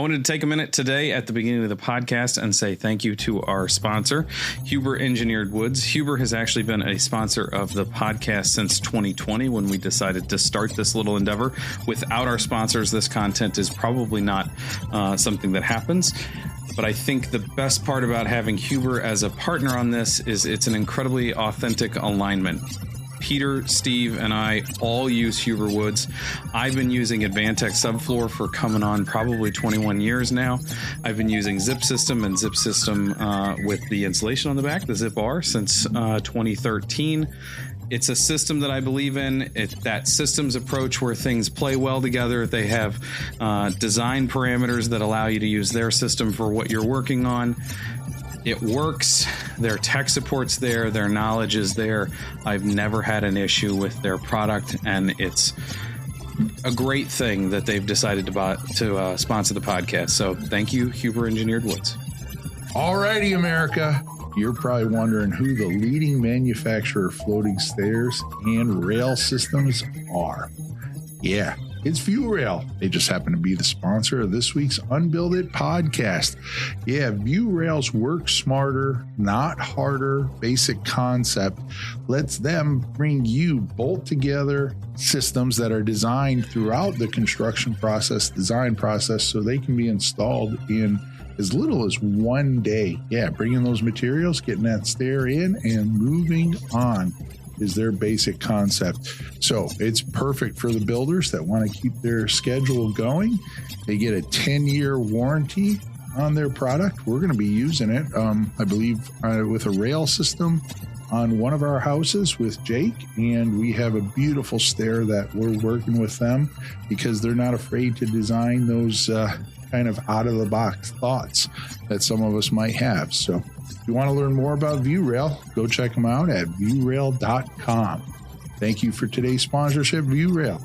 I wanted to take a minute today at the beginning of the podcast and say thank you to our sponsor, Huber Engineered Woods. Huber has actually been a sponsor of the podcast since 2020 when we decided to start this little endeavor. Without our sponsors, this content is probably not something that happens. But I think the best part about having Huber as a partner on this is it's an incredibly authentic alignment. Peter, Steve, and I all use Huber Woods. I've been using Advantech Subfloor for coming on probably 21 years now. I've been using Zip System and Zip System with the insulation on the back, the Zip R, since 2013. It's a system that I believe in. That systems approach where things play well together. They have design parameters that allow you to use their system for what you're working on. It works. Their tech support's there. Their knowledge is there. I've never had an issue with their product, and it's a great thing that they've decided to sponsor the podcast. So thank you, Huber Engineered Woods. All righty, America. You're probably wondering who the leading manufacturer of floating stairs and rail systems are. Yeah, it's ViewRail. They just happen to be the sponsor of this week's UnBuild It podcast. Yeah, ViewRail's work smarter, not harder, basic concept lets them bring you bolt together systems that are designed throughout the construction process, design process, so they can be installed in as little as 1 day. Yeah, bringing those materials, getting that stair in, and moving on is their basic concept. So it's perfect for the builders that want to keep their schedule going. They get a 10-year warranty on their product. We're going to be using it, I believe, with a rail system on one of our houses with Jake, and we have a beautiful stair that we're working with them because they're not afraid to design those kind of out-of-the-box thoughts that some of us might have. So if you want to learn more about ViewRail, go check them out at viewrail.com. Thank you for today's sponsorship, ViewRail.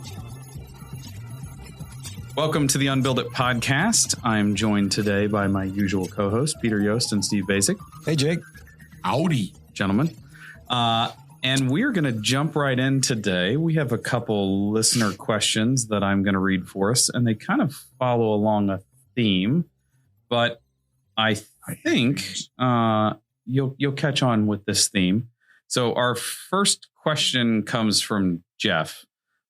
Welcome to the UnBuild It podcast. I'm joined today by my usual co-hosts, Peter Yost and Steve Basic. Hey, Jake. Howdy. Gentlemen. And we're going to jump right in today. We have a couple listener questions that I'm going to read for us, and they kind of follow along a theme, but I think you'll catch on with this theme. So our first question comes from Jeff.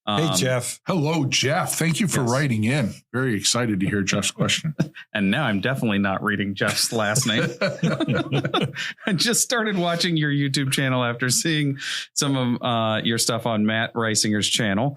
Hey, Jeff. Hello, Jeff. Thank you for writing in. Very excited to hear Jeff's question. And now I'm definitely not reading Jeff's last name. I just started watching your YouTube channel after seeing some of your stuff on Matt Reisinger's channel.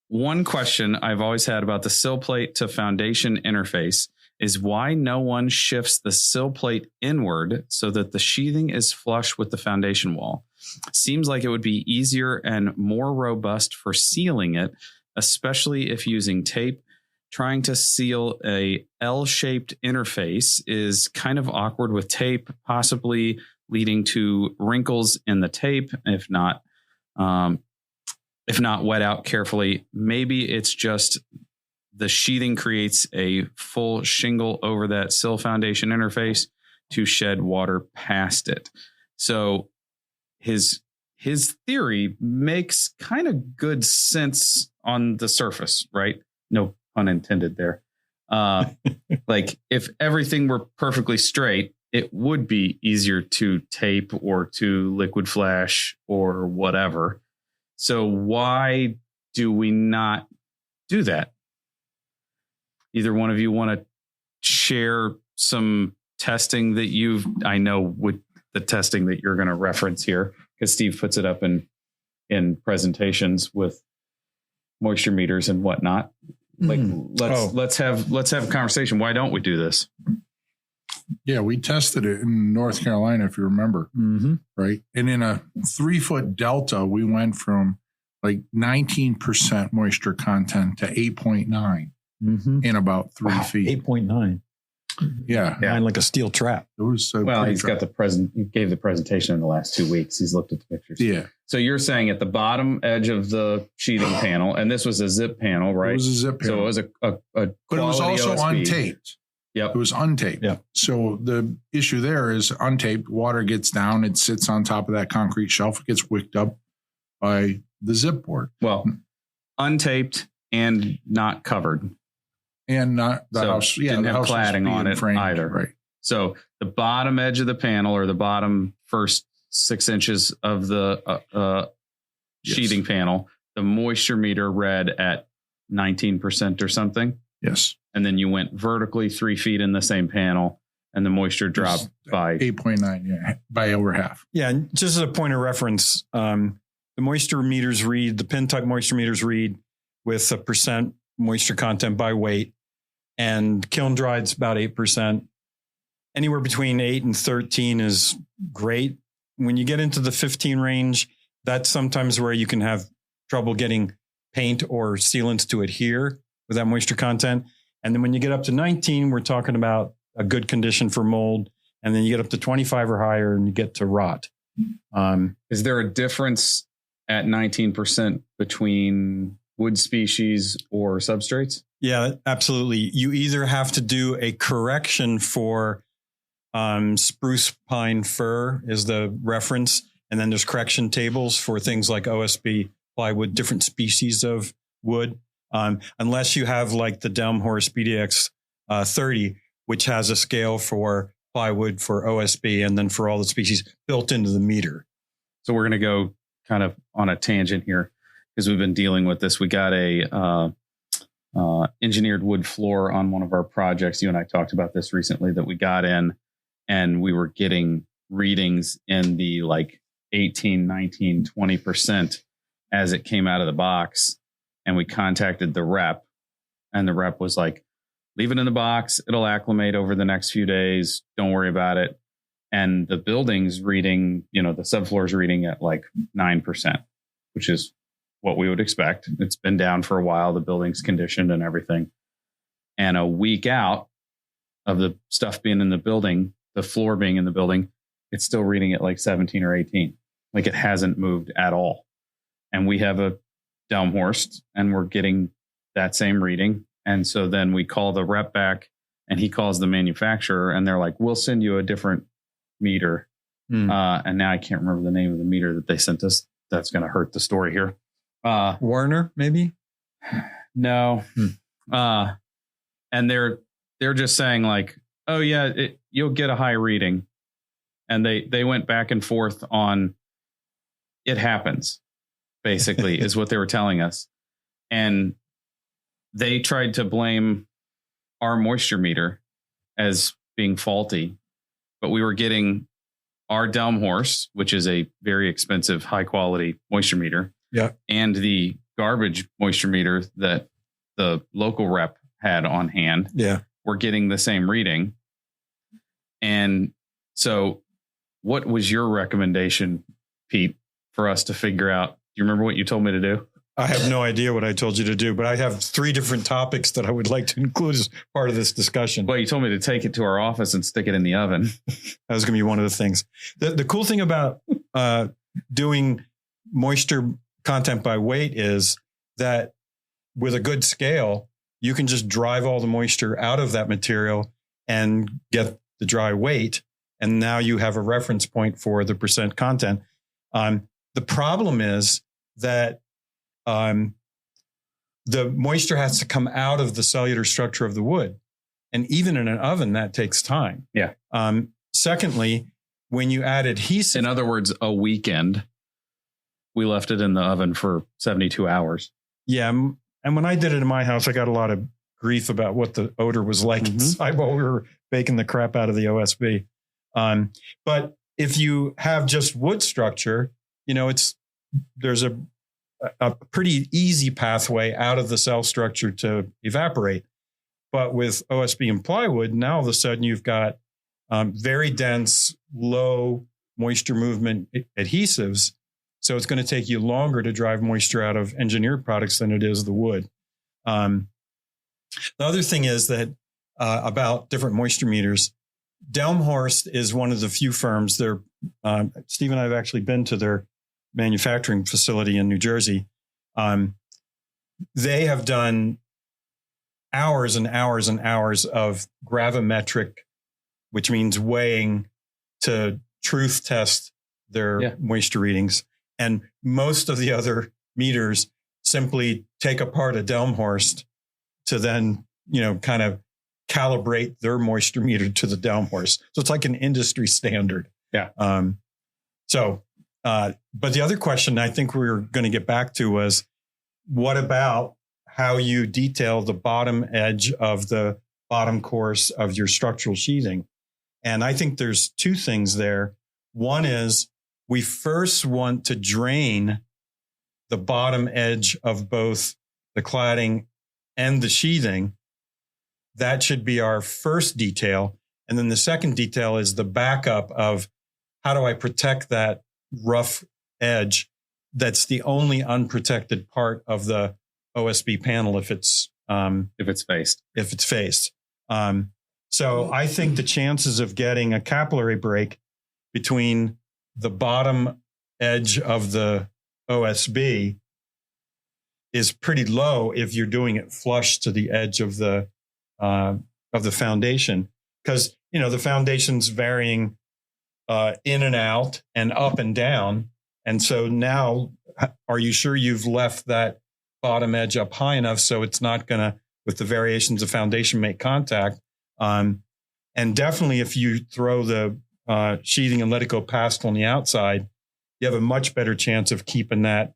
One question I've always had about the sill plate to foundation interface is why no one shifts the sill plate inward so that the sheathing is flush with the foundation wall. Seems like it would be easier and more robust for sealing it, especially if using tape. Trying to seal a L-shaped interface is kind of awkward with tape, possibly leading to wrinkles in the tape, if not wet out carefully. Maybe it's just the sheathing creates a full shingle over that sill foundation interface to shed water past it. So his theory makes kind of good sense on the surface, right? No pun intended there. Like if everything were perfectly straight, it would be easier to tape or to liquid flash or whatever. So why do we not do that? Either one of you want to share some testing that I know with the testing that you're going to reference here, because Steve puts it up in presentations with moisture meters and whatnot. Like let's have a conversation. Why don't we do this? Yeah, we tested it in North Carolina, if you remember, right? And in a 3-foot delta, we went from like 19% moisture content to 8.9 in about 3 feet. 8.9. Yeah. Mine like a steel trap. It was he's got he gave the presentation in the last 2 weeks. He's looked at the pictures. Yeah. So you're saying at the bottom edge of the sheathing panel, and this was a zip panel, right? It was a zip panel. So it was a but it was also OSB. untaped. Yep. It was untaped. Yep. So the issue there is untaped, water gets down, it sits on top of that concrete shelf, it gets wicked up by the zip board. Well, untaped and not covered. And not the house. Yeah, didn't the have house was cladding being on it framed, either. Right. So the bottom edge of the panel, or the bottom first 6 inches of the sheathing panel, the moisture meter read at 19% or something. Yes. And then you went vertically 3 feet in the same panel, and the moisture dropped by 8.9, yeah, by over half. Yeah, and just as a point of reference, the moisture meters read, the pin type moisture meters read with a percent moisture content by weight, and kiln dried's about 8%. Anywhere between 8 and 13 is great. When you get into the 15 range, that's sometimes where you can have trouble getting paint or sealants to adhere with that moisture content. And then when you get up to 19, we're talking about a good condition for mold. And then you get up to 25 or higher and you get to rot. Is there a difference at 19% between wood species or substrates? Yeah, absolutely. You either have to do a correction for spruce, pine, fir is the reference. And then there's correction tables for things like OSB, plywood, different species of wood. Unless you have like the Delmhorst BDX 30, which has a scale for plywood, for OSB, and then for all the species built into the meter. So we're going to go kind of on a tangent here because we've been dealing with this. We got a engineered wood floor on one of our projects. You and I talked about this recently, that we got in, and we were getting readings in the like 18, 19, 20% as it came out of the box. And we contacted the rep, and the rep was like, leave it in the box. It'll acclimate over the next few days. Don't worry about it. And the building's reading, the subfloor's reading at like 9%, which is what we would expect. It's been down for a while. The building's conditioned and everything. And a week out of the stuff being in the building, the floor being in the building, it's still reading at like 17 or 18. Like it hasn't moved at all. And we have a Delmhorst, and we're getting that same reading. And so then we call the rep back, and he calls the manufacturer, and they're like, we'll send you a different meter. And now I can't remember the name of the meter that they sent us. That's going to hurt the story here. Warner, maybe? No. And they're just saying like, oh yeah, you'll get a high reading. And they went back and forth on it happens, basically, is what they were telling us. And they tried to blame our moisture meter as being faulty, but we were getting our Delmhorst, which is a very expensive, high quality moisture meter, and the garbage moisture meter that the local rep had on hand. We're getting the same reading. And so what was your recommendation, Pete, for us to figure out? Do you remember what you told me to do? I have no idea what I told you to do, but I have 3 different topics that I would like to include as part of this discussion. Well, you told me to take it to our office and stick it in the oven. That was going to be one of the things. The cool thing about doing moisture content by weight is that with a good scale, you can just drive all the moisture out of that material and get the dry weight. And now you have a reference point for the percent content. The problem is that the moisture has to come out of the cellular structure of the wood. And even in an oven, that takes time. Yeah. Secondly, when you add adhesive. In other words, a weekend, we left it in the oven for 72 hours. Yeah. And when I did it in my house, I got a lot of grief about what the odor was like inside while we were baking the crap out of the OSB. But if you have just wood structure, there's a pretty easy pathway out of the cell structure to evaporate. But with OSB and plywood, now all of a sudden you've got very dense, low moisture movement adhesives. So it's going to take you longer to drive moisture out of engineered products than it is the wood. The other thing is that about different moisture meters, Delmhorst is one of the few firms. Steve and I have actually been to their manufacturing facility in New Jersey. They have done hours and hours and hours of gravimetric, which means weighing to truth test their moisture readings. And most of the other meters simply take apart a Delmhorst to then kind of calibrate their moisture meter to the downpours. So it's like an industry standard. Yeah. But the other question I think we were going to get back to was, what about how you detail the bottom edge of the bottom course of your structural sheathing? And I think there's two things there. One is we first want to drain the bottom edge of both the cladding and the sheathing. That should be our first detail. And then the second detail is the backup of how do I protect that rough edge that's the only unprotected part of the OSB panel if it's faced. So I think the chances of getting a capillary break between the bottom edge of the OSB is pretty low if you're doing it flush to the edge of the foundation, because the foundation's varying in and out and up and down. And so now, are you sure you've left that bottom edge up high enough so it's not going to, with the variations of foundation, make contact? And definitely if you throw the sheathing and let it go past on the outside, you have a much better chance of keeping that.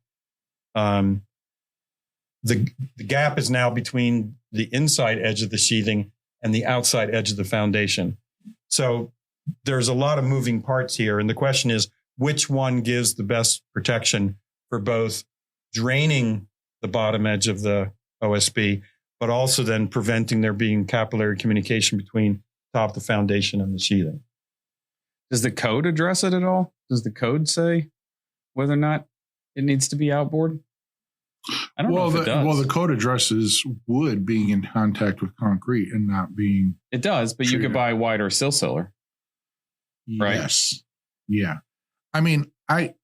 The gap is now between the inside edge of the sheathing and the outside edge of the foundation. So there's a lot of moving parts here. And the question is, which one gives the best protection for both draining the bottom edge of the OSB, but also then preventing there being capillary communication between top of the foundation and the sheathing? Does the code address it at all? Does the code say whether or not it needs to be outboard? I don't know if it does. Well, the code addresses wood being in contact with concrete and not being. It does, but treated. You could buy wider sill-siller. Right? Yes. Yeah. I mean, I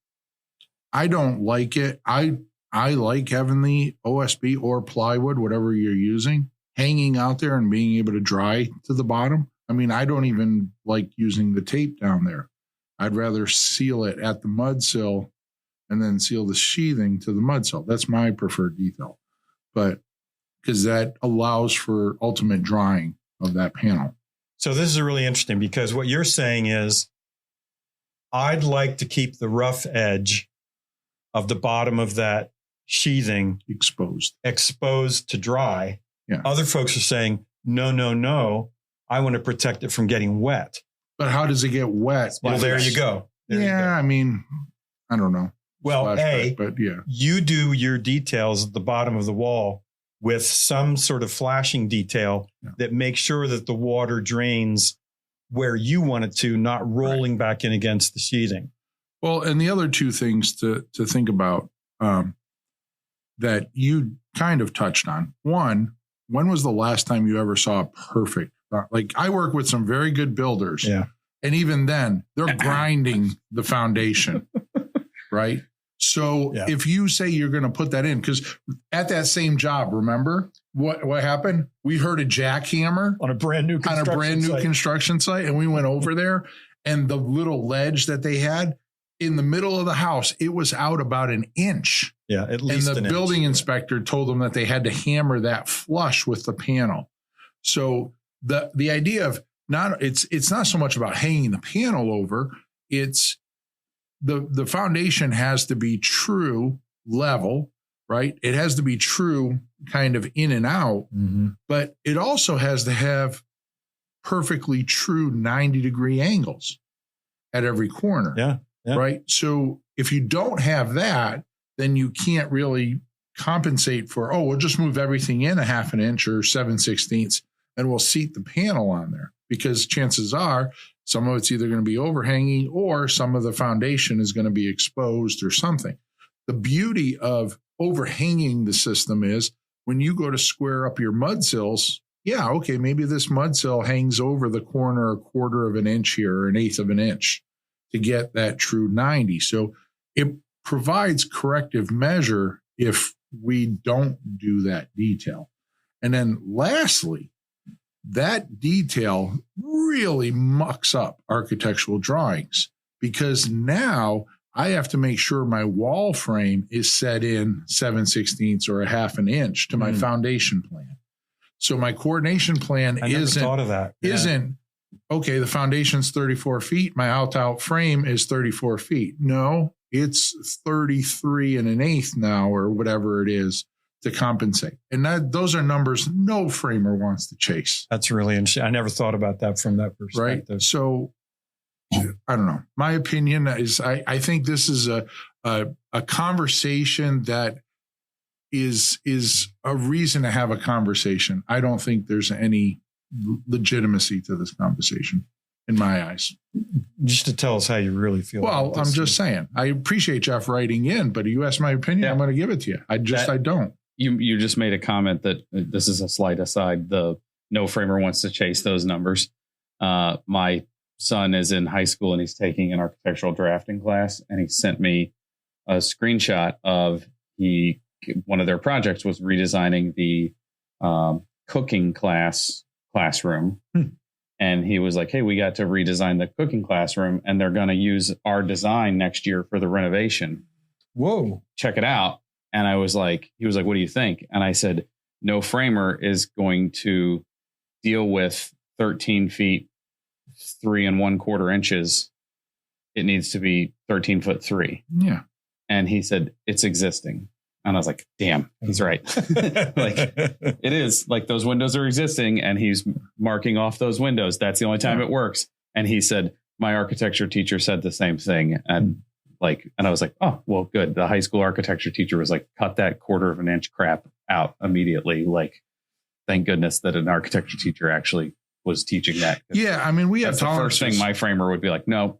don't like it. I like having the OSB or plywood, whatever you're using, hanging out there and being able to dry to the bottom. I mean, I don't even like using the tape down there. I'd rather seal it at the mud sill and then seal the sheathing to the mud sill. That's my preferred detail, but because that allows for ultimate drying of that panel. So this is really interesting, because what you're saying is, I'd like to keep the rough edge of the bottom of that sheathing exposed to dry. Yeah. Other folks are saying, no. I want to protect it from getting wet. But how does it get wet? Well, there you go. I mean, I don't know. Well, but yeah, you do your details at the bottom of the wall with some sort of flashing detail that makes sure that the water drains where you want it to, not rolling back in against the sheathing. Well, and the other two things to think about that you kind of touched on. One, when was the last time you ever saw a perfect? Like, I work with some very good builders. Yeah. And even then, they're grinding the foundation, right? So if you say you're going to put that in, because at that same job, remember what happened? We heard a jackhammer on a brand new construction site, and we went over there, and the little ledge that they had in the middle of the house, it was out about an inch. Yeah, at least. And the building inspector told them that they had to hammer that flush with the panel. So the idea of it's not so much about hanging the panel over, it's the foundation has to be true level, right? It has to be true kind of in and out, but it also has to have perfectly true 90-degree angles at every corner. Yeah. Right. So if you don't have that, then you can't really compensate for, we'll just move everything in a half an inch or 7/16 and we'll seat the panel on there, because chances are some of it's either going to be overhanging or some of the foundation is going to be exposed or something. The beauty of overhanging the system is when you go to square up your mud sills, maybe this mud sill hangs over the corner a quarter of an inch here or an eighth of an inch to get that true 90. So it provides corrective measure if we don't do that detail. And then lastly, that detail really mucks up architectural drawings, because now I have to make sure my wall frame is set in 7/16 or a half an inch to my foundation plan. So my coordination plan I never thought of that. Isn't okay. The foundation's 34 feet. My out frame is 34 feet. No, it's 33 and an eighth now, or whatever it is, to compensate. And those are numbers no framer wants to chase. That's really interesting. I never thought about that from that perspective. Right. So I don't know. My opinion is I think this is a conversation that is a reason to have a conversation. I don't think there's any legitimacy to this conversation in my eyes. Just to tell us how you really feel. Well, I'm just saying, I appreciate Jeff writing in, but you asked my opinion, I'm going to give it to you. I don't. You just made a comment that this is a slight aside. The no framer wants to chase those numbers. My son is in high school and he's taking an architectural drafting class, and he sent me a screenshot of one of their projects was redesigning the cooking classroom. And he was like, hey, we got to redesign the cooking classroom and they're going to use our design next year for the renovation. Whoa, check it out. And he was like, what do you think? And I said, no framer is going to deal with 13 feet, 3 1/4 inches. It needs to be 13 foot 3. Yeah. And he said, it's existing. And I was like, damn, he's right. Like it is, like those windows are existing and he's marking off those windows. That's the only time it works. And he said, my architecture teacher said the same thing. And I was like, oh, well, good. The high school architecture teacher was like, cut that 1/4 inch crap out immediately. Like, thank goodness that an architecture teacher actually was teaching that. Yeah. I mean, we have the first thing my framer would be like, no,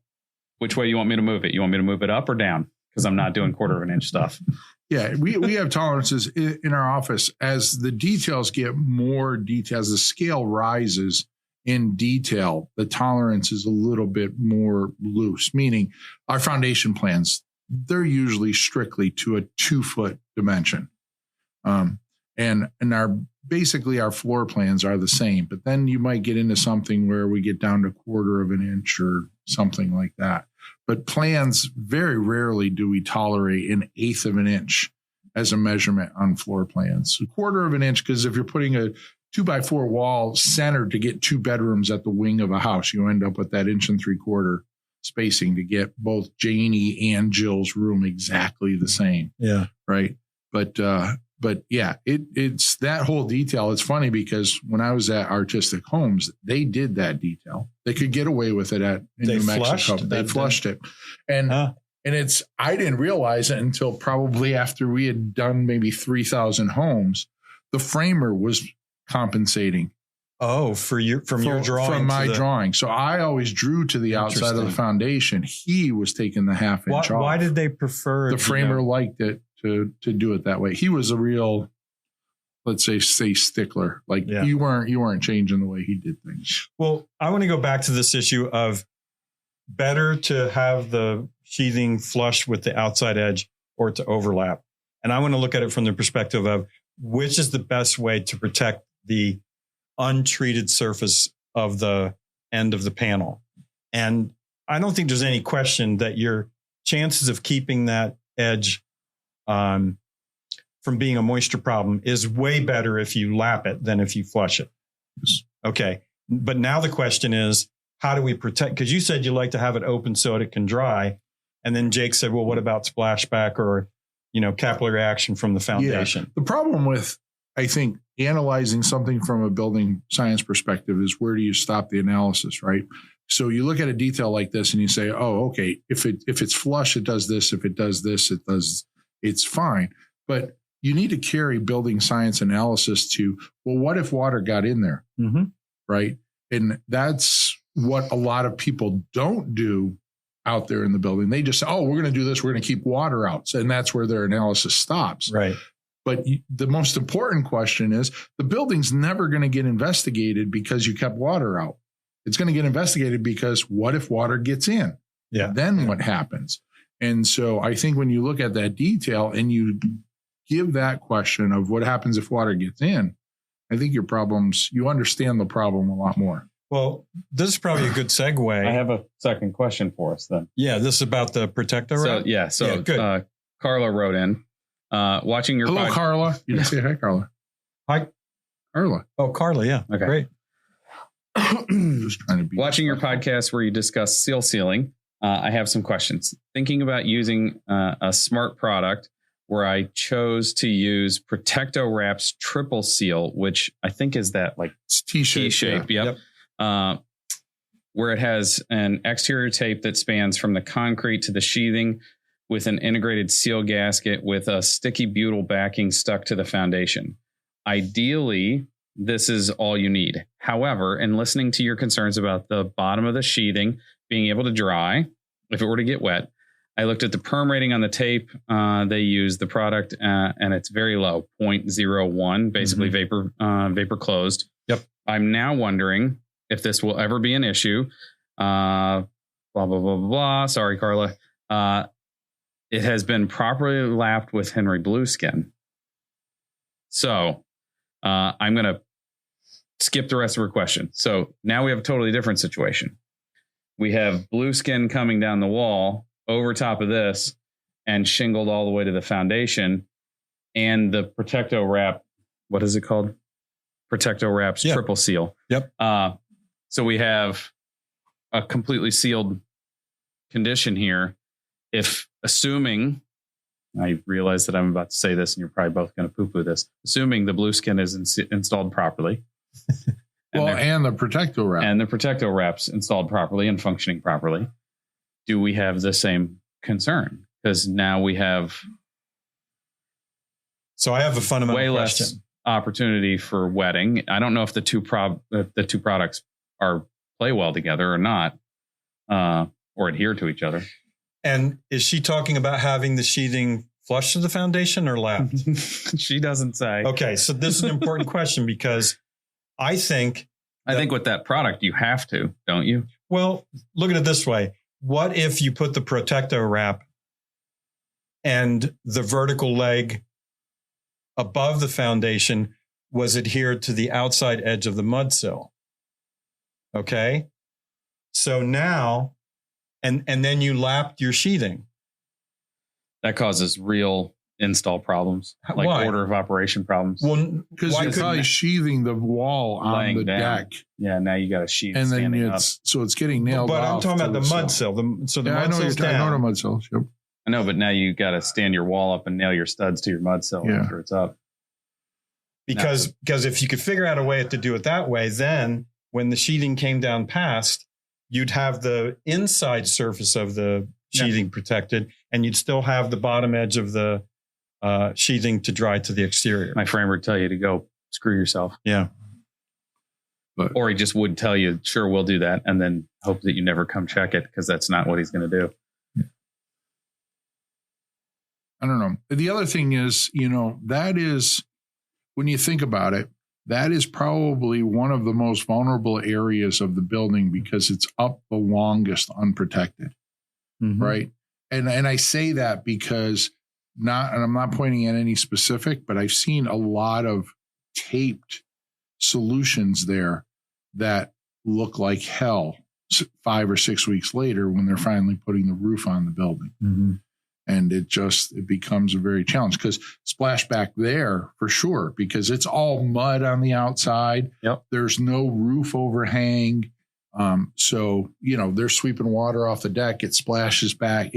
which way you want me to move it? You want me to move it up or down? Because I'm not doing 1/4 inch stuff. Yeah, we have tolerances in our office. As the details get more details, the scale rises in detail, the tolerance is a little bit more loose, meaning our foundation plans, they're usually strictly to a 2-foot dimension. And our floor plans are the same, but then you might get into something where we get down to 1/4 inch or something like that. But plans, very rarely do we tolerate 1/8 inch as a measurement on floor plans. 1/4 inch, because if you're putting a 2x4 wall centered to get 2 bedrooms at the wing of a house, you end up with that 1 3/4 spacing to get both Janie and Jill's room exactly the same. Yeah. Right. But yeah, it's that whole detail. It's funny because when I was at Artistic Homes, they did that detail. They could get away with it in New Mexico. They flushed it. And I didn't realize it until probably after we had done maybe 3,000 homes. The framer was compensating. Oh, from your drawing. From my drawing. So I always drew to the outside of the foundation. He was taking the 1/2 inch off. Why did they prefer? The framer liked it to do it that way. He was a real, let's say stickler. Like you weren't changing the way he did things. Well, I want to go back to this issue of better to have the sheathing flush with the outside edge or to overlap. And I want to look at it from the perspective of which is the best way to protect the untreated surface of the end of the panel. And I don't think there's any question that your chances of keeping that edge from being a moisture problem is way better if you lap it than if you flush it. Okay. But now the question is, how do we protect? Because you said you like to have it open so it can dry. And then Jake said, well, what about splashback or, capillary action from the foundation? Yeah. The problem with, I think, analyzing something from a building science perspective is where do you stop the analysis, right? So you look at a detail like this and you say, oh, okay, if it's flush, it does this. If it does this, it's fine. But you need to carry building science analysis to, well, what if water got in there? Mm-hmm. Right. And that's what a lot of people don't do out there in the building. They just say, oh, we're going to do this. We're going to keep water out. And that's where their analysis stops. Right. But the most important question is the building's never going to get investigated because you kept water out. It's going to get investigated because what if water gets in? Yeah. Then what happens? And so I think when you look at that detail and you give that question of what happens if water gets in, I think you understand the problem a lot more. Well, this is probably a good segue. I have a second question for us then. Yeah, this is about the Protecto Wrap. So good. Carla wrote in, watching your Hello, Carla. You didn't say hi, Carla. Hi. Carla. Oh, Carla. Yeah. Okay. Great. Just trying to be Watching your podcast where you discuss seal sealing, I have some questions. Thinking about using a smart product where I chose to use Protecto Wrap's Triple Seal, which I think is that like It's T-shape. T-shape. Yeah. Yep. Where it has an exterior tape that spans from the concrete to the sheathing with an integrated seal gasket with a sticky butyl backing stuck to the foundation. Ideally, this is all you need. However, in listening to your concerns about the bottom of the sheathing being able to dry if it were to get wet, I looked at the perm rating on the tape. They use the product and it's very low, 0.01, basically vapor closed. Yep. I'm now wondering if this will ever be an issue. Blah, blah, blah, blah, blah. Sorry, Carla. It has been properly lapped with Henry Blueskin. So I'm going to skip the rest of her question. So now we have a totally different situation. We have Blueskin coming down the wall over top of this and shingled all the way to the foundation, and the Protecto Wrap. What is it called? Protecto Wrap's Triple Seal. Yep. So we have a completely sealed condition here. If assuming, I realize that I'm about to say this and you're probably both going to poo-poo this, assuming the Blueskin is installed properly. And the Protecto Wrap. And the Protecto Wrap's installed properly and functioning properly. Do we have the same concern? Because now we have So I have a fundamental way question. less opportunity for wetting. I don't know if the two products play well together or not, or adhere to each other. And is she talking about having the sheathing flush to the foundation or lapped? She doesn't say. Okay, so this is an important question because I think with that product, you have to, don't you? Well, look at it this way. What if you put the Protecto Wrap and the vertical leg above the foundation was adhered to the outside edge of the mud sill? Okay. So now, and then you lapped your sheathing. That causes real install problems, like Why? order of operation problems. Well, Because you're probably sheathing the wall on Laying the down. deck. Yeah, now you got a sheath And then standing up. it's getting nailed but off. I'm talking to about the mud sill. The mud I know sill's I know the down. mud sill. Yep. I know, but now you got to stand your wall up and nail your studs to your mud sill after it's up. Because if you could figure out a way to do it that way, then when the sheathing came down past, you'd have the inside surface of the sheathing protected, and you'd still have the bottom edge of the sheathing to dry to the exterior. My framer would tell you to go screw yourself. Yeah. Or he just would tell you, sure, we'll do that, and then hope that you never come check it because that's not what he's going to do. I don't know. The other thing is, that is, when you think about it, that is probably one of the most vulnerable areas of the building because it's up the longest unprotected, right? And I say that because and I'm not pointing at any specific, but I've seen a lot of taped solutions there that look like hell 5 or 6 weeks later when they're finally putting the roof on the building. And it becomes a very challenge because splashback there for sure, because it's all mud on the outside. Yep. There's no roof overhang. So, they're sweeping water off the deck. It splashes back.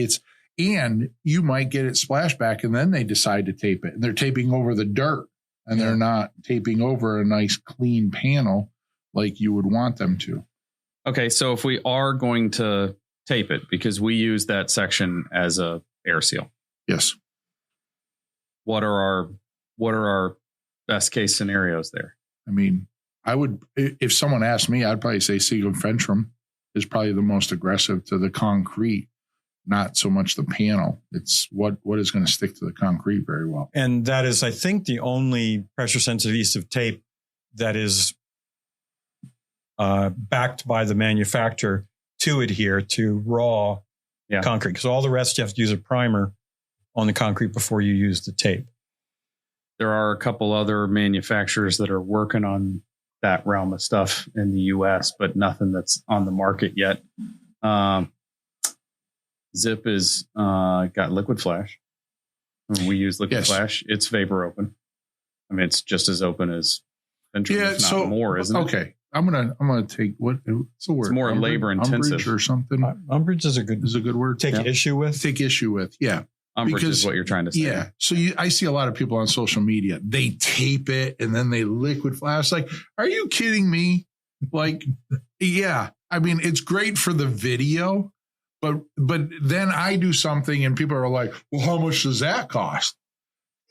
And you might get it splashed back and then they decide to tape it and they're taping over the dirt and they're not taping over a nice clean panel like you would want them to. Okay. So if we are going to tape it, because we use that section as a air seal. Yes. What are our best case scenarios there? I mean, if someone asked me, I'd probably say Siegel Fentrum is probably the most aggressive to the concrete, not so much the panel. It's what is going to stick to the concrete very well. And that is, I think, the only pressure sensitive adhesive tape that is backed by the manufacturer to adhere to raw concrete, because all the rest you have to use a primer on the concrete before you use the tape. There are a couple other manufacturers that are working on that realm of stuff in the US, but nothing that's on the market yet. Zip is got liquid flash. We use liquid flash. It's vapor open. I mean, it's just as open as century, if not more, isn't it? Okay. I'm gonna take what's the word? It's more labor intensive or something. Umbrage is a good word. Take issue with. Take issue with. Yeah. Umbrage is what you're trying to say. Yeah. So I see a lot of people on social media. They tape it and then they liquid flash. Like, are you kidding me? Like, yeah. I mean, it's great for the video, but then I do something and people are like, well, how much does that cost?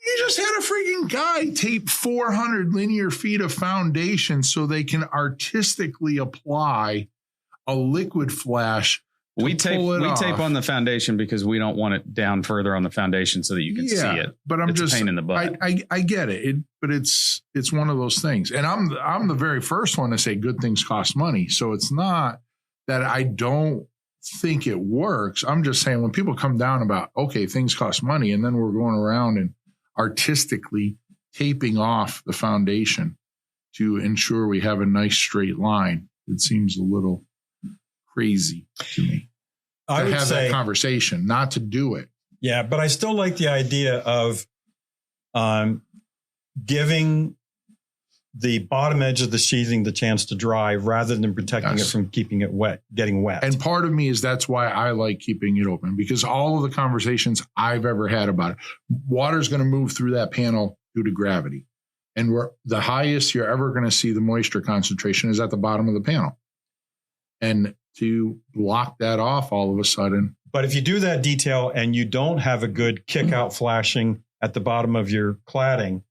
You just had a freaking guy tape 400 linear feet of foundation so they can artistically apply a liquid flash. We tape on the foundation because we don't want it down further on the foundation so that you can see it. But I'm it's just a pain in the butt. I get it. But it's one of those things. And I'm the very first one to say good things cost money. So it's not that I don't think it works. I'm just saying when people come down about, okay, things cost money, and then we're going around and artistically taping off the foundation to ensure we have a nice straight line, it seems a little crazy to me. I would have say that conversation, not to do it. Yeah, but I still like the idea of giving the bottom edge of the sheathing the chance to dry rather than protecting it from keeping it wet, getting wet. And part of me is that's why I like keeping it open, because all of the conversations I've ever had about it, water's going to move through that panel due to gravity. And the highest you're ever going to see the moisture concentration is at the bottom of the panel. And to block that off all of a sudden. But if you do that detail and you don't have a good kick out flashing at the bottom of your cladding,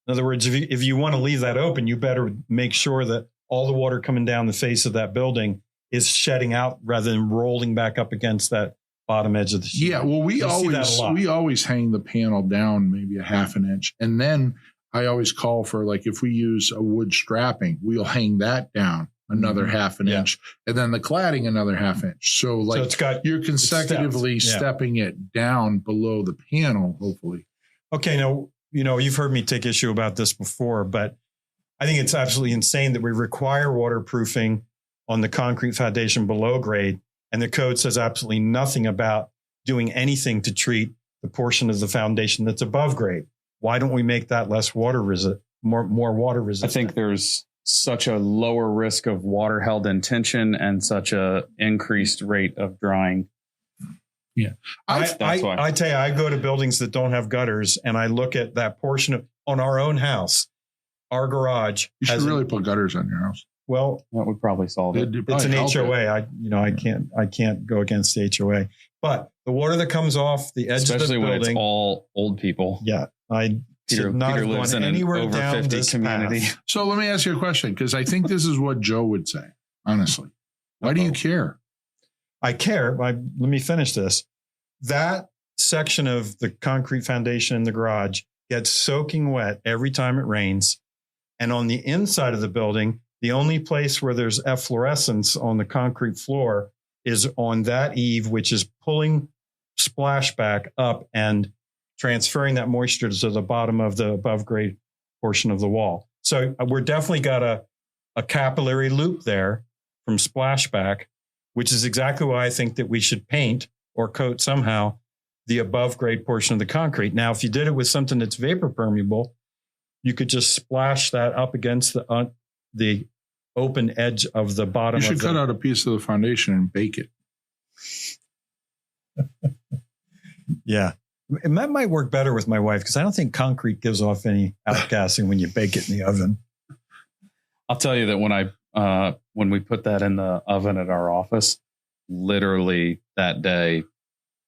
in other words, if you want to leave that open, you better make sure that all the water coming down the face of that building is shedding out rather than rolling back up against that bottom edge of the sheet. Yeah, well, we always hang the panel down maybe a half an inch. And then I always call for, like, if we use a wood strapping, we'll hang that down another half an inch, and then the cladding another half inch. So like you're consecutively stepping it down below the panel, hopefully. Okay, now, you've heard me take issue about this before, but I think it's absolutely insane that we require waterproofing on the concrete foundation below grade, and the code says absolutely nothing about doing anything to treat the portion of the foundation that's above grade. Why don't we make that less water resistant, more water resistant? I think there's such a lower risk of water held in tension and such a increased rate of drying. Yeah. I tell you, I go to buildings that don't have gutters and I look at that portion on our own house, our garage. You should really put gutters on your house. Well, that would probably solve it. It's an HOA. I can't go against the HOA, but the water that comes off the edge especially of the building, when it's all old people. Yeah. Peter lives in an over 50 community. Path. So let me ask you a question, because I think this is what Joe would say, honestly. Why do you care? I care. Let me finish this. That section of the concrete foundation in the garage gets soaking wet every time it rains. And on the inside of the building, the only place where there's efflorescence on the concrete floor is on that eave, which is pulling splashback up and transferring that moisture to the bottom of the above grade portion of the wall. So we're definitely got a capillary loop there from splashback, which is exactly why I think that we should paint or coat somehow the above grade portion of the concrete. Now, if you did it with something that's vapor permeable, you could just splash that up against the open edge of the bottom. You should cut out a piece of the foundation and bake it. Yeah. And that might work better with my wife, because I don't think concrete gives off any outgassing when you bake it in the oven. I'll tell you that when we put that in the oven at our office, literally that day,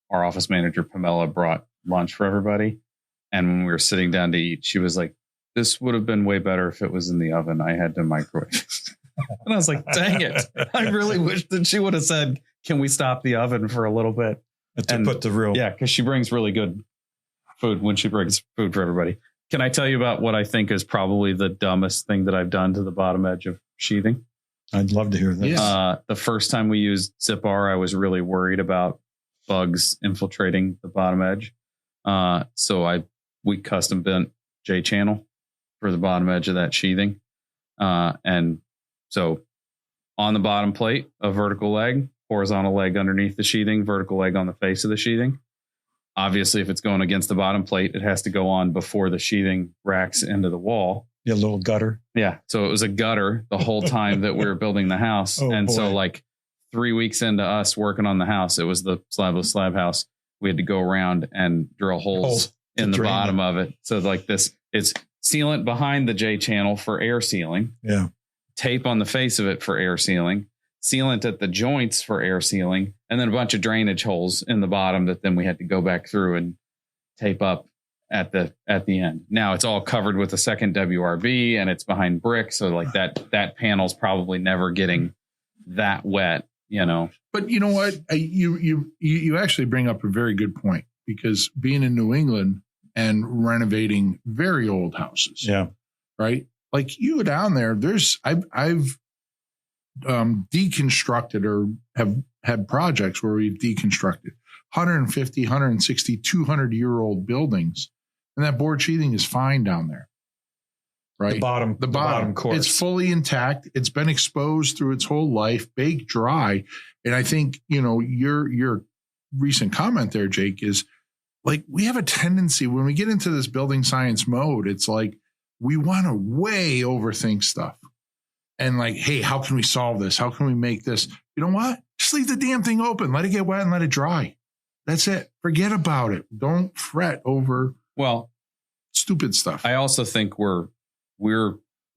our office manager, Pamela, brought lunch for everybody. And when we were sitting down to eat, she was like, this would have been way better if it was in the oven. I had to microwave. And I was like, dang it. I really wish that she would have said, can we stop the oven for a little bit? Yeah, because she brings really good food when she brings food for everybody. Can I tell you about what I think is probably the dumbest thing that I've done to the bottom edge of sheathing? I'd love to hear this. The first time we used Zip-R, I was really worried about bugs infiltrating the bottom edge. So we custom bent J-channel for the bottom edge of that sheathing. And so on the bottom plate, a vertical leg, horizontal leg underneath the sheathing, vertical leg on the face of the sheathing. Obviously, if it's going against the bottom plate, it has to go on before the sheathing racks into the wall. Yeah, little gutter. Yeah. So it was a gutter the whole time that we were building the house. So like 3 weeks into us working on the house, it was the slabless slab house. We had to go around and drill holes in the bottom of it. So like this, it's sealant behind the J channel for air sealing. Yeah. Tape on the face of it for air sealing. Sealant at the joints for air sealing, and then a bunch of drainage holes in the bottom that then we had to go back through and tape up at the end. Now it's all covered with a second WRB and it's behind brick. So like that panel's probably never getting that wet, you know. But you know what? You actually bring up a very good point, because being in New England and renovating very old houses. Yeah. Right. Like you go down there, I've deconstructed or have had projects where we've deconstructed 150, 160, 200-year-old buildings, and that board sheathing is fine down there. Right. The bottom course. It's fully intact. It's been exposed through its whole life, baked dry. And I think, you know, your recent comment there, Jake, is like, we have a tendency when we get into this building science mode, it's like we want to way overthink stuff. And like, hey, how can we solve this? How can we make this? You know what? Just leave the damn thing open. Let it get wet and let it dry. That's it. Forget about it. Don't fret over stupid stuff. I also think we're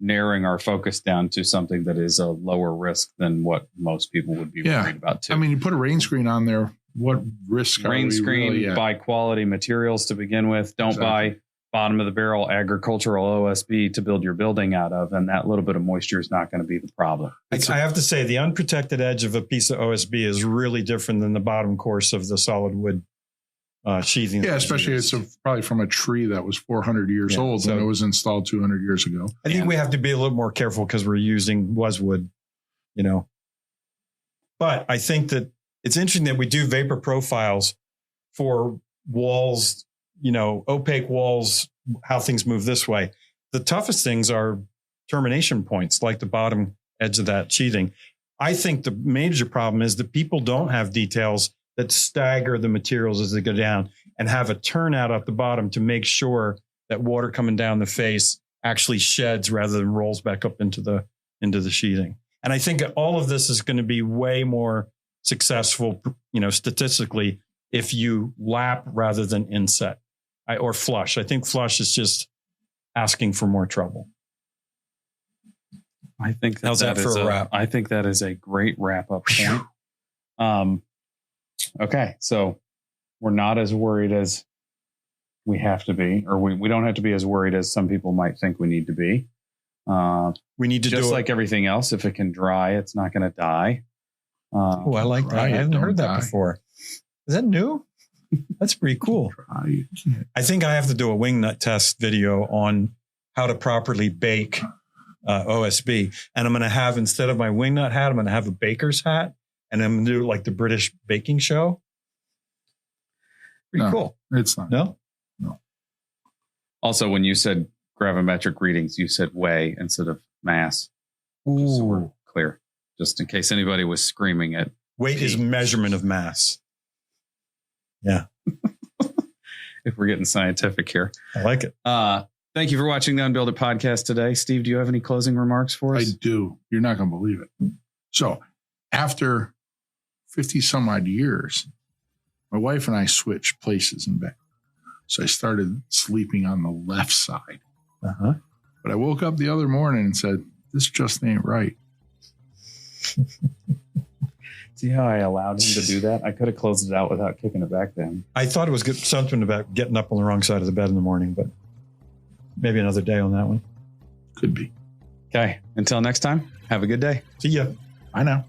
narrowing our focus down to something that is a lower risk than what most people would be worried about too. I mean, you put a rain screen on there. What risk are we rain screen, really at? Buy quality materials to begin with. Don't buy bottom of the barrel agricultural OSB to build your building out of. And that little bit of moisture is not going to be the problem. I have to say the unprotected edge of a piece of OSB is really different than the bottom course of the solid wood sheathing. Yeah, especially it's probably from a tree that was 400 years old when it was installed 200 years ago. I think we have to be a little more careful because we're using wood, you know. But I think that it's interesting that we do vapor profiles for walls, you know, opaque walls, how things move this way. The toughest things are termination points, like the bottom edge of that sheathing. I think the major problem is that people don't have details that stagger the materials as they go down and have a turnout at the bottom to make sure that water coming down the face actually sheds rather than rolls back up into the sheathing. And I think all of this is going to be way more successful, you know, statistically, if you lap rather than inset or flush. I think flush is just asking for more trouble. I think how's that for a wrap? I think that is a great wrap up point. Okay, so we're not as worried as we have to be, or we don't have to be as worried as some people might think we need to be. We need to just like everything else. If it can dry, it's not going to die. I like that. I haven't heard that before. Is that new? That's pretty cool. I think I have to do a wing nut test video on how to properly bake OSB. And I'm going to have, instead of my wing nut hat, I'm going to have a baker's hat. And I'm going to do like the British baking show. Pretty cool. It's not. No? Also, when you said gravimetric readings, you said weigh instead of mass. Just so we're clear. Just in case anybody was screaming at weight is measurement of mass. Yeah. If we're getting scientific here. I like it. Thank you for watching the UnBuild It podcast today. Steve, do you have any closing remarks for us? I do. You're not going to believe it. So after 50 some odd years, my wife and I switched places in bed. So I started sleeping on the left side. But I woke up the other morning and said, this just ain't right. See how I allowed him to do that? I could have closed it out without kicking it back then. I thought it was good, something about getting up on the wrong side of the bed in the morning, but maybe another day on that one. Could be. Okay. Until next time, have a good day. See ya. Bye now.